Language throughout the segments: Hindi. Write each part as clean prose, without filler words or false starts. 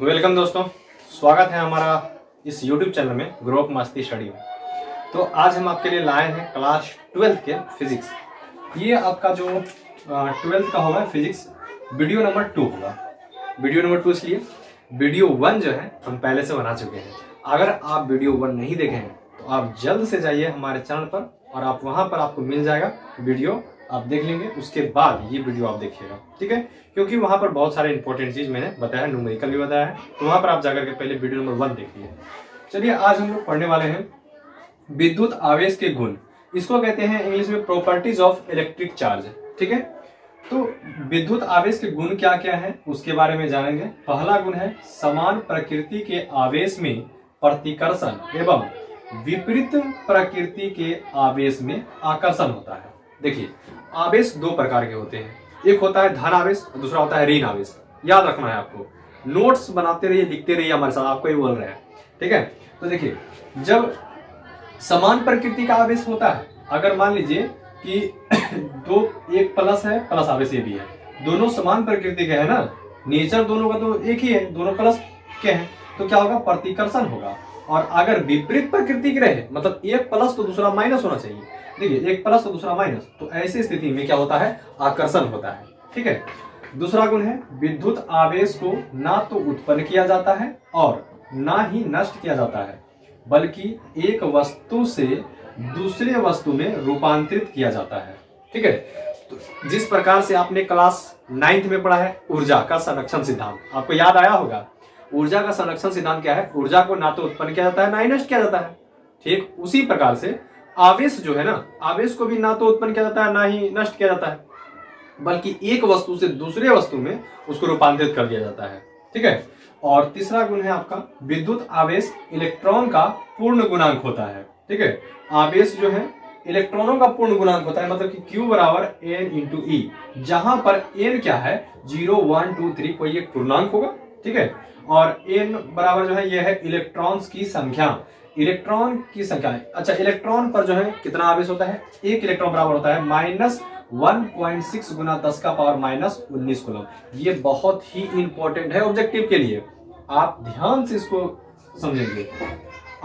वेलकम दोस्तों, स्वागत है हमारा इस YouTube चैनल में ग्रो अप मस्ती स्टडी में। तो आज हम आपके लिए लाए हैं क्लास 12th के फिजिक्स। ये आपका जो 12th का होगा फिजिक्स वीडियो नंबर 2 होगा। वीडियो नंबर 2 इसलिए वीडियो 1 जो है हम पहले से बना चुके हैं। अगर आप वीडियो 1 नहीं देखे हैं तो आप जल्द से जाइए हमारे चैनल पर और आप वहाँ पर आपको मिल जाएगा वीडियो, आप देख लेंगे। उसके बाद ये वीडियो आप देखिएगा, ठीक है, क्योंकि वहाँ पर बहुत सारे इंपॉर्टेंट चीज मैंने बताया है, न्यूमेरिकल भी बताया है, तो वहाँ पर आप जाकर के पहले वीडियो नंबर 1 देखिए। चलिए आज हम लोग पढ़ने वाले हैं विद्युत आवेश के गुण। इसको कहते हैं इंग्लिश में प्रॉपर्टीज ऑफ इलेक्ट्रिक चार्ज, ठीक है। तो विद्युत आवेश के गुण क्या क्या है उसके बारे में जानेंगे। पहला गुण है समान प्रकृति के आवेश में प्रतिकर्षण एवं विपरीत प्रकृति के आवेश में आकर्षण होता है। देखिए, आवेश दो प्रकार के होते हैं, एक होता है धन आवेश और दूसरा होता है ऋण आवेश। याद रखना है आपको, नोट्स बनाते रहिए, लिखते रहिए हमारे साथ, आपको ही बोल रहे हैं, ठीक है। तो देखिए, जब समान प्रकृति का आवेश होता है, अगर मान लीजिए कि एक प्लस है, प्लस आवेश ये भी है, दोनों समान प्रकृति के है ना, नेचर दोनों का तो एक ही है, दोनों प्लस के हैं, तो क्या होगा, प्रतिकर्षण होगा। और अगर विपरीत प्रकृति के रहे, मतलब एक प्लस तो दूसरा माइनस होना चाहिए, देखिए एक प्लस तो दूसरा माइनस, तो ऐसी स्थिति में क्या होता है, आकर्षण होता है, ठीक है। दूसरा गुण है विद्युत आवेश को ना तो उत्पन्न किया जाता है और ना ही नष्ट किया जाता है, बल्कि एक वस्तु से दूसरे वस्तु में रूपांतरित किया जाता है, ठीक है। तो जिस प्रकार से आपने क्लास 9th में पढ़ा है ऊर्जा का संरक्षण सिद्धांत, आपको याद आया होगा। ऊर्जा का संरक्षण सिद्धांत क्या है, ऊर्जा को ना तो उत्पन्न किया जाता है ना ही नष्ट किया जाता है, ठीक। उसी प्रकार से आवेश जो है ना, आवेश को भी ना तो उत्पन्न किया जाता है ना ही नष्ट किया जाता है, बल्कि एक वस्तु से दूसरे वस्तु में उसको रूपांतरित कर दिया जाता है, ठीक है। और तीसरा गुण है आपका विद्युत आवेश इलेक्ट्रॉन का पूर्ण गुणांक होता है, ठीक है। आवेश जो है इलेक्ट्रॉनों का पूर्ण गुणांक होता है, मतलब कि Q बराबर N इंटू E, जहां पर N क्या है 0, 1, 2, 3 कोई एक पूर्णांक होगा, ठीक है। और N बराबर जो है यह है इलेक्ट्रॉन्स की संख्या, इलेक्ट्रॉन की संख्या है। अच्छा, इलेक्ट्रॉन पर जो है कितना आवेश होता है, एक इलेक्ट्रॉन बराबर होता है -1.6 गुना 10 का पावर -19 कूलम। ये बहुत ही इंपॉर्टेंट है ऑब्जेक्टिव के लिए, आप ध्यान से इसको समझेंगे।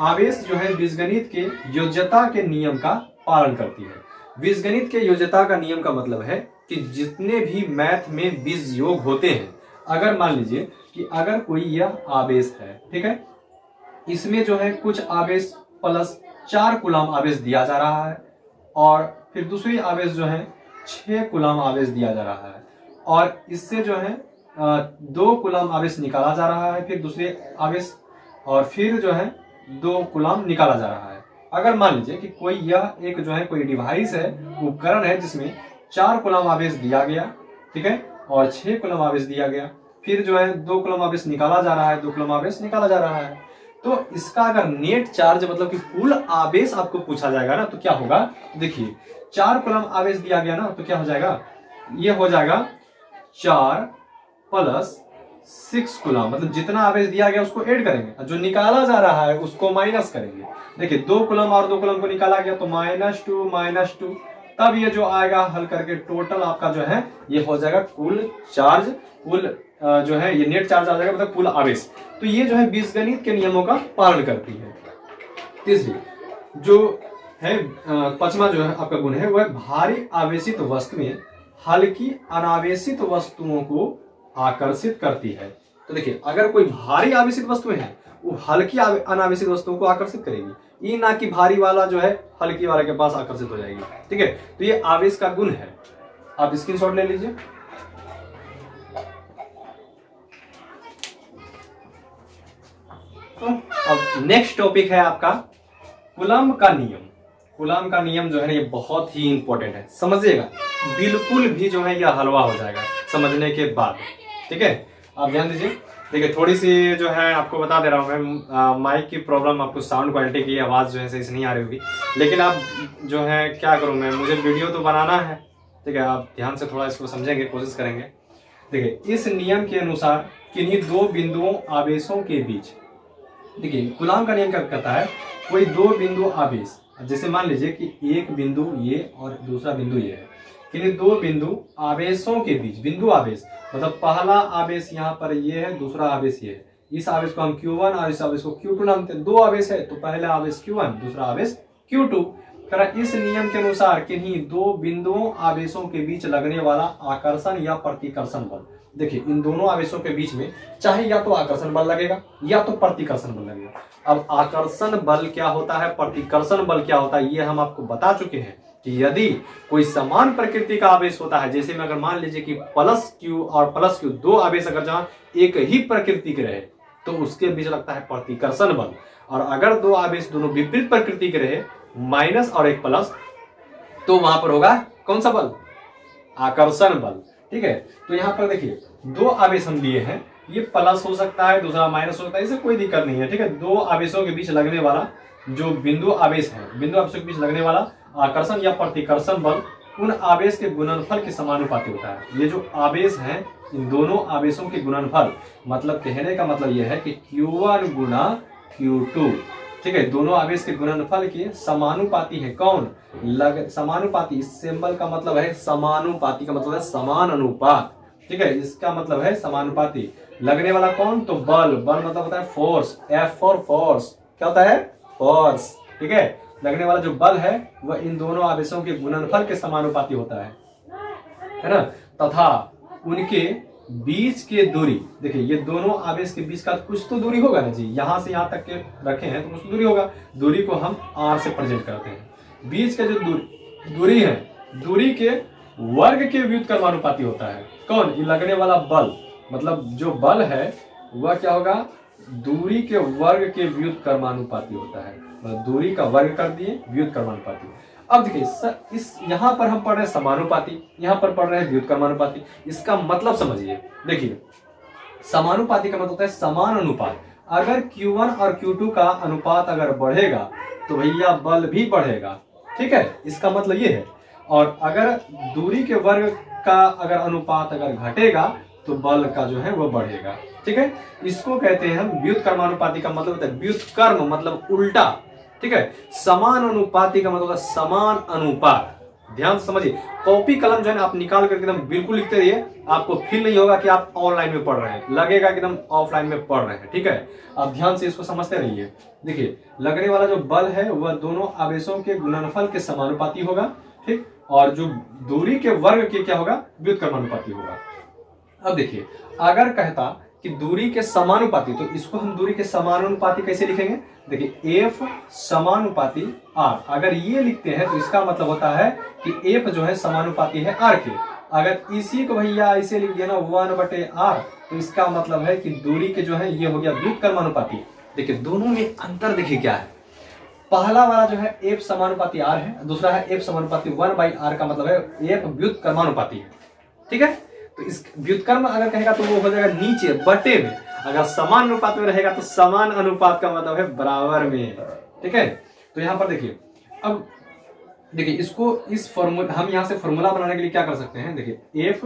आवेश जो है बीजगणित के योज्यता के नियम का पालन करती है। बीजगणित के योज्यता का नियम का मतलब है कि जितने भी मैथ में बीज योग होते हैं, अगर मान लीजिए कि अगर कोई यह आवेश है, ठीक है, इसमें जो है कुछ आवेश +4 कूलम आवेश दिया जा रहा है और फिर दूसरी आवेश जो है 6 कूलम आवेश दिया जा रहा है, और इससे जो है 2 कूलम आवेश निकाला जा रहा है, फिर दूसरे आवेश, और फिर जो है 2 कूलम निकाला जा रहा है। अगर मान लीजिए कि कोई यह एक जो है कोई डिवाइस है, उपकरण है, जिसमें 4 कूलम आवेश दिया गया, ठीक है, और 6 कूलम आवेश दिया गया, फिर जो है 2 कूलम आवेश निकाला जा रहा है, 2 कूलम आवेश निकाला जा रहा है, तो इसका अगर नेट चार्ज मतलब कि कुल आवेश आपको पूछा जाएगा ना, तो क्या होगा, देखिए 4 कूलम आवेश दिया गया ना, तो क्या हो जाएगा, ये हो जाएगा 4 + 6 कूलम, मतलब जितना आवेश दिया गया उसको ऐड करेंगे, जो निकाला जा रहा है उसको माइनस करेंगे। देखिए 2 कूलम और 2 कूलम को निकाला गया तो -2, तब ये जो आएगा हल करके टोटल आपका जो है ये हो जाएगा कुल चार्ज, कुल जो है ये नेट चार्ज आ जाएगा, मतलब कुल आवेश। तो ये जो है बीजगणित के नियमों का पालन करती है। तीसरी जो है पांचवा जो है आपका गुण है वह भारी आवेशित वस्तु में हल्की अनावेशित वस्तुओं को आकर्षित करती है। तो देखिए, अगर कोई भारी आवेशित वस्तुएं हैं वो हल्की अनावेशित वस्तुओं को आकर्षित करेगी, ये ना कि भारी वाला जो है हल्की वाले के पास आकर्षित हो जाएगी, ठीक है। तो ये आवेश का गुण है, आप स्क्रीनशॉट ले लीजिए। अब नेक्स्ट टॉपिक है आपका कूलम का नियम। कूलम का नियम जो है ना ये बहुत ही इंपॉर्टेंट है, समझिएगा, बिल्कुल भी जो है यह हलवा हो जाएगा समझने के बाद, ठीक है। आप ध्यान दीजिए। देखिए, थोड़ी सी जो है आपको बता दे रहा हूँ मैं, माइक की प्रॉब्लम, आपको साउंड क्वालिटी की आवाज़ जो है सही से नहीं आ रही होगी, लेकिन आप जो है क्या करूँ मैं, मुझे वीडियो तो बनाना है, ठीक है। आप ध्यान से थोड़ा इसको समझेंगे, कोशिश करेंगे। देखिए, इस नियम के अनुसार किन्हीं 2 बिंदुओं आवेशों के बीच, देखिए कूलम का नियम क्या कहता है, कोई 2 बिंदु आवेश, जैसे मान लीजिए कि एक बिंदु ये और दूसरा बिंदु ये है, कि दो बिंदु आवेशों के बीच, बिंदु आवेश मतलब पहला आवेश यहाँ पर ये है, दूसरा आवेश ये है, इस आवेश को हम Q1 और इस आवेश को Q2 नाम देते हैं। दो आवेश है तो पहला आवेश Q1, दूसरा आवेश Q2। इस नियम के अनुसार किन्हीं दो बिंदुओं आवेशों के बीच लगने वाला आकर्षण या प्रतिकर्षण बल, देखिए इन दोनों आवेशों के बीच में चाहे या तो आकर्षण बल लगेगा या तो प्रतिकर्षण बल लगेगा। अब आकर्षण बल क्या होता है, प्रतिकर्षण बल क्या होता है, ये हम आपको बता चुके हैं कि यदि कोई समान प्रकृति का आवेश होता है, जैसे में अगर मान लीजिए कि प्लस Q और प्लस Q दो आवेश अगर जहां एक ही प्रकृति के रहे तो उसके बीच लगता है प्रतिकर्षण बल, और अगर दो आवेश दोनों विपरीत प्रकृति के रहे, माइनस और एक प्लस, तो वहां पर होगा कौन सा बल, आकर्षण बल। ठीक है, तो यहाँ पर देखिए दो आवेश हम लिए हैं, ये प्लस हो सकता है, दूसरा माइनस हो सकता है, इससे कोई दिक्कत नहीं है। ठीक है, दो आवेशों के बीच लगने वाला जो बिंदु आवेश है, बिंदु आवेशों के बीच लगने वाला आकर्षण या प्रतिकर्षण बल उन आवेश के गुणनफल के समानुपाती होता है। ये जो आवेश हैं इन दोनों आवेशों के गुणनफल, मतलब कहने का मतलब यह है कि Q1 गुना Q2, ठीक है, दोनों आवेश के गुणनफल के समानुपाती है। कौन समानुपाती, इस सिंबल का मतलब है समानुपाती, का मतलब है समान अनुपात। ठीक है, इसका मतलब है समानुपाती। लगने वाला कौन, तो बल, बल मतलब होता है फोर्स, F फॉर फोर्स, क्या होता है, फोर्स। ठीक है, लगने वाला जो बल है वह इन दोनों आवेशों के गुणनफल के समानुपाती होता है ना, तथा उनके बीच के दूरी, देखिए ये दोनों आवेश के बीच का कुछ तो दूरी होगा ना जी, यहां से यहां तक के रखे हैं तो कुछ दूरी होगा, दूरी को हम r से प्रेजेंट करते हैं। बीच का जो दूरी है, दूरी के वर्ग के व्युत्क्रमानुपाती होता है। कौन, ये लगने वाला बल, मतलब जो बल है वह क्या होगा, दूरी के वर्ग के व्युत्क्रमानुपाती होता है। मतलब दूरी का वर्ग कर दिए, व्युत्क्रमानुपाती। अब देखिए इस यहाँ पर हम पढ़ रहे हैं समानुपाती, यहाँ पर पढ़ रहे हैं व्युत्क्रमानुपाती। इसका मतलब समझिए, देखिए समानुपाती का मतलब होता है समान अनुपात। अगर Q1 और Q2 का अनुपात अगर बढ़ेगा तो भैया बल भी बढ़ेगा। ठीक है, इसका मतलब ये है। और अगर दूरी के वर्ग का अगर अनुपात अगर घटेगा तो बल का जो है वो बढ़ेगा। ठीक है, इसको कहते हैं हम व्युत्क्रमानुपाती। का मतलब होता है व्युत्क्रम मतलब उल्टा। ठीक है, समान अनुपाती का मतलब होता है समान अनुपात। ध्यान से समझिए, कॉपी कलम जो है ना आप निकाल करके एकदम बिल्कुल लिखते रहिए, आपको फील नहीं होगा कि आप ऑनलाइन में पढ़ रहे हैं, लगेगा कि एकदम ऑफलाइन में पढ़ रहे हैं। ठीक है, आप ध्यान से इसको समझते रहिए। देखिए लगने वाला जो बल है वह दोनों आवेशों के गुणनफल के समानुपाती होगा। ठीक, और जो दूरी के वर्ग के क्या होगा, व्युत्क्रमानुपाती होगा। अब देखिए अगर कहता कि दूरी के समानुपाती, तो इसको हम दूरी के समानुपाती कैसे लिखेंगे, देखिए F समानुपाती R। अगर ये लिखते हैं तो इसका मतलब होता है कि F जो है समानुपाती है R के। अगर इसी को भैया ऐसे लिख दिया ना 1/R, तो इसका मतलब है कि दूरी के जो है ये हो गया व्युत्क्रमानुपाती। देखिए दोनों में अंतर देखिए क्या है, पहला वाला जो है F समानुपाती R है, दूसरा है F समानुपाती 1/R, का मतलब है F व्युत्क्रमानुपाती है। ठीक है, तो इस व्युत्क्रम अगर कहेगा तो वो हो जाएगा नीचे बटे में, अगर समान अनुपात में रहेगा तो समान अनुपात का मतलब है बराबर में। ठीक है, तो यहां पर देखिए, अब देखिए इसको इस फॉर्मूला, हम यहां से फॉर्मूला बनाने के लिए क्या कर सकते हैं, देखिए F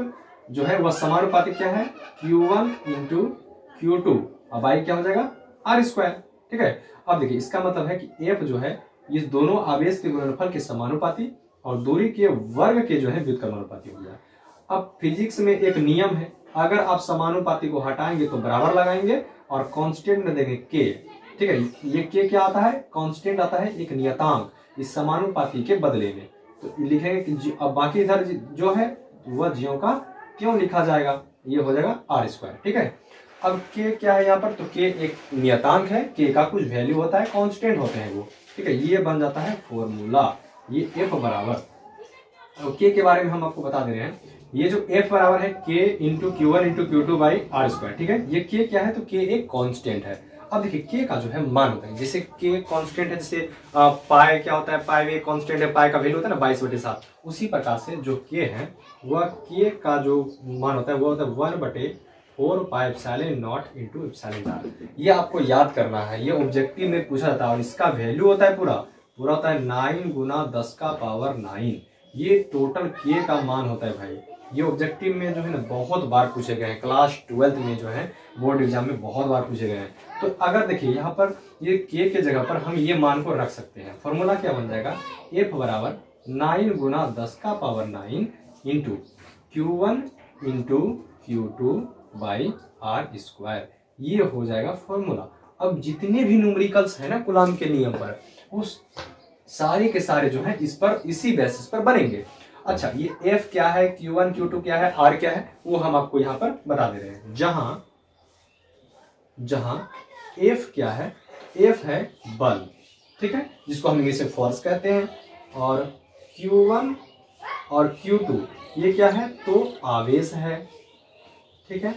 जो है वह समानुपाती क्या है, Q1 इंटू Q2, अब I क्या हो जाएगा, R²। ठीक है, अब देखिए इसका मतलब है कि F जो है इस दोनों आवेश के गुणनफल के समानुपाती और दूरी के वर्ग के जो है व्युत्क्रमानुपाती हो गया। अब फिजिक्स में एक नियम है, अगर आप समानुपाती को हटाएंगे तो बराबर लगाएंगे और कांस्टेंट में देंगे k। ठीक है, ये k क्या आता है, कांस्टेंट आता है, एक नियतांक इस समानुपाती के बदले में। तो लिखेंगे कि अब बाकी इधर जो है वह ज्यों का क्यों लिखा जाएगा, ये हो जाएगा R²। ठीक है, अब k क्या है यहाँ पर, तो k एक नियतांक है, k का कुछ वैल्यू होता है, कांस्टेंट होते हैं वो। ठीक है, ये बन जाता है फॉर्मूला, ये F बराबर, अब k के बारे में हम आपको बता दे रहे हैं, ये जो F बराबर है k into Q1 into Q2 by R²। ठीक है, ये k क्या है, तो k एक कांस्टेंट है। अब देखिए k का जो है मान होता है, जैसे k कांस्टेंट है, जैसे पाई क्या होता है, पाई भी एक कांस्टेंट है, पाई का वैल्यू होता है ना 22/7, उसी प्रकार से जो k है वह k का जो मान होता है वो होता है 1/4 pi epsilon not into epsilon r। ये आपको याद करना है, ये ऑब्जेक्टिव में पूछा जाता है, और इसका वैल्यू होता है पूरा होता है 9 गुना 10⁻⁹। ये टोटल k का मान होता है भाई। ये ऑब्जेक्टिव में जो है ना बहुत बार पूछे गए हैं, क्लास 12th में जो है बोर्ड एग्जाम में बहुत बार पूछे गए हैं। तो अगर देखिए यहाँ पर ये k के जगह पर हम ये मान को रख सकते हैं। फॉर्मूला क्या बन जाएगा, F बराबर 9 गुना 10⁻⁹ into Q1 into Q2 by r square, ये हो जाएगा फॉर्मूला। अब जितने भी न्यूमेरिकल्स है ना कूलॉम के नियम पर, उस सारे के सारे जो है इस पर, इसी बेसिस पर बनेंगे। अच्छा, ये F क्या है, Q1 Q2 क्या है, R क्या है, वो हम आपको यहां पर बता दे रहे हैं। जहां F क्या है, F है बल, ठीक है, जिसको हम इंग्लिश में फोर्स कहते हैं। और Q1 और Q2 ये क्या है, तो आवेश है, ठीक है।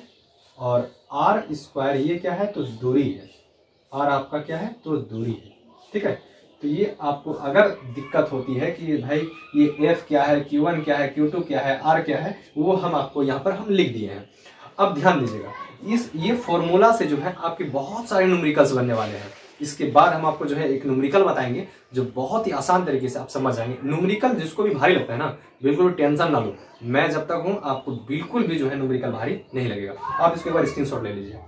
और आर स्क्वायर ये क्या है, तो दूरी है। आर आपका क्या है, तो दूरी है, ठीक है। तो ये आपको अगर दिक्कत होती है कि भाई ये एफ क्या है, Q1 क्या है, Q2 क्या है, आर क्या है, वो हम आपको यहाँ पर हम लिख दिए हैं। अब ध्यान दीजिएगा, ये फॉर्मूला से जो है आपके बहुत सारे न्यूमेरिकल्स बनने वाले हैं। इसके बाद हम आपको जो है एक न्यूमेरिकल बताएंगे जो बहुत ही आसान तरीके से आप समझ जाएंगे। न्यूमेरिकल जिसको भी भारी लगता है ना, बिल्कुल टेंशन ना लो, मैं जब तक हूँ आपको बिल्कुल भी जो है न्यूमेरिकल भारी नहीं लगेगा। आप इसके बाद स्क्रीनशॉट ले लीजिए।